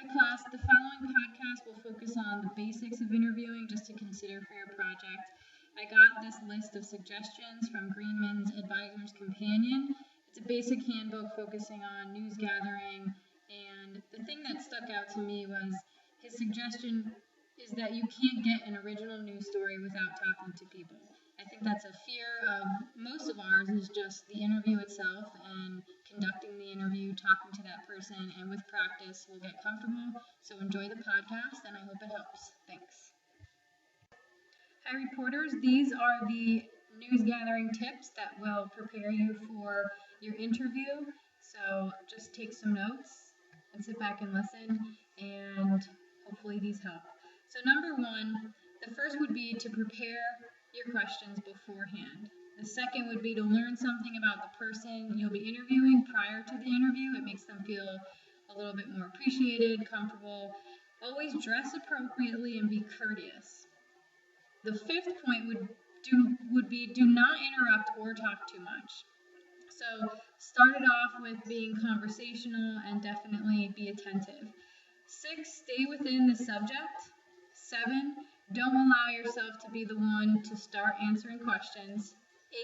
class, the following podcast will focus on the basics of interviewing just to consider for your project. I got this list of suggestions from Greenman's Advisor's Companion. It's a basic handbook focusing on news gathering, and the thing that stuck out to me was his suggestion is that you can't get an original news story without talking to people. I think that's a fear of most of ours, is just the interview itself and conducting the interview, talking to that person, and with practice we'll get comfortable. So enjoy the podcast, and I hope it helps. Thanks. Hi reporters, these are the news gathering tips that will prepare you for your interview. So just take some notes and sit back and listen, and hopefully these help. So number one, the first would be to prepare your questions beforehand. The second would be to learn something about the person you'll be interviewing prior to the interview. It makes them feel a little bit more appreciated, comfortable. Always dress appropriately and be courteous. The fifth point would be do not interrupt or talk too much. So start it off with being conversational and definitely be attentive. 6, stay within the subject. 7, don't allow yourself to be the one to start answering questions.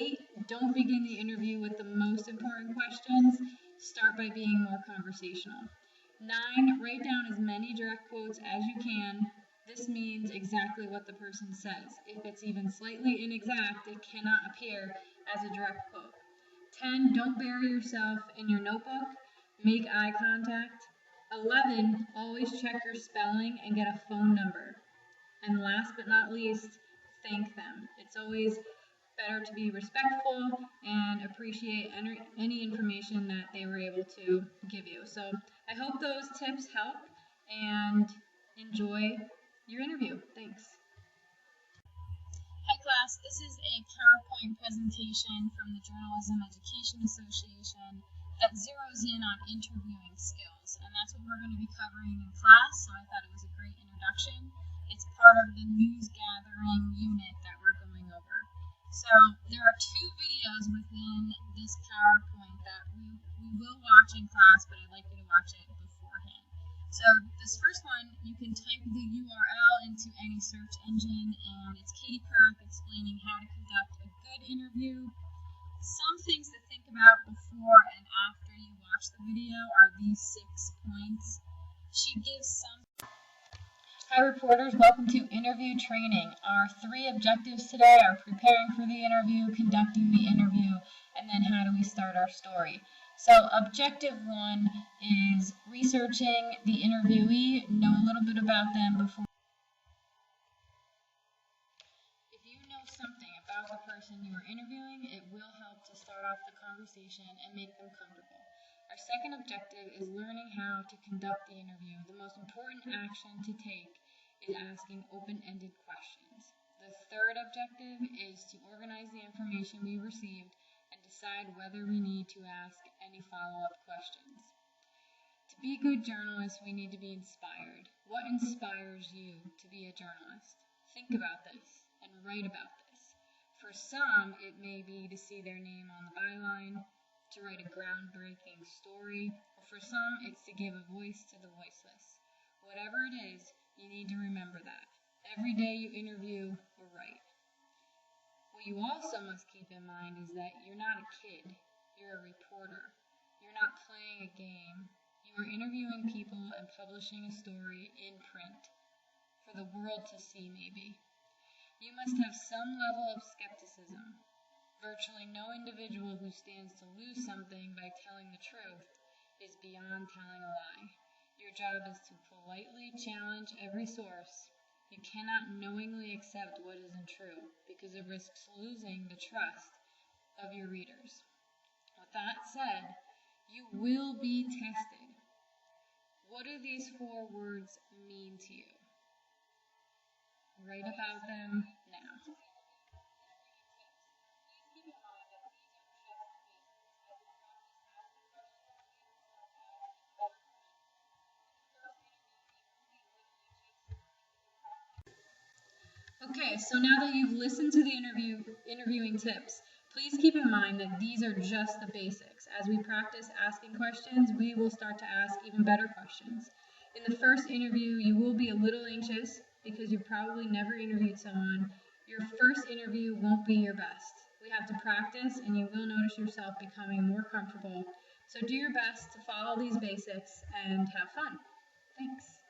8, don't begin the interview with the most important questions. Start by being more conversational. 9, write down as many direct quotes as you can. This means exactly what the person says. If it's even slightly inexact, it cannot appear as a direct quote. 10, don't bury yourself in your notebook. Make eye contact. 11, always check your spelling and get a phone number. And last but not least, thank them. It's always better to be respectful and appreciate any information that they were able to give you. So I hope those tips help, and enjoy your interview. Thanks. Hi class, this is a PowerPoint presentation from the Journalism Education Association that zeroes in on interviewing skills, and that's what we're going to be covering in class, so I thought it was a great introduction. It's part of the news gathering unit that we're going over. So there are 2 videos within this PowerPoint that we will watch in class, but I'd like you to watch it beforehand. So this first one, you can type the URL into any search engine, and it's Katie Kirk explaining how to conduct a good interview. Some things to think about before and after you watch the video are these 6 points. She gives some. Hi reporters, welcome to interview training. Our 3 objectives today are preparing for the interview, conducting the interview, and then how do we start our story. So objective 1 is researching the interviewee, know a little bit about them before. If you know something about the person you are interviewing, it will help to start off the conversation and make them comfortable. Our second objective is learning how to conduct the interview. The most important action to take is asking open-ended questions. The third objective is to organize the information we received and decide whether we need to ask any follow-up questions. To be good journalists, we need to be inspired. What inspires you to be a journalist? Think about this and write about this. For some, it may be to see their name on the byline, to write a groundbreaking story, or for some, it's to give a voice to the voiceless. Whatever it is, you need to remember that. Every day you interview or write. What you also must keep in mind is that you're not a kid. You're a reporter. You're not playing a game. You are interviewing people and publishing a story in print for the world to see, maybe. You must have some level of skepticism. Virtually no individual who stands to lose something by telling the truth is beyond telling a lie. Your job is to politely challenge every source. You cannot knowingly accept what isn't true, because it risks losing the trust of your readers. With that said, you will be tested. What do these 4 words mean to you? Write about them now. Okay, so now that you've listened to the interviewing tips, please keep in mind that these are just the basics. As we practice asking questions, we will start to ask even better questions. In the first interview, you will be a little anxious because you've probably never interviewed someone. Your first interview won't be your best. We have to practice, and you will notice yourself becoming more comfortable. So do your best to follow these basics and have fun. Thanks.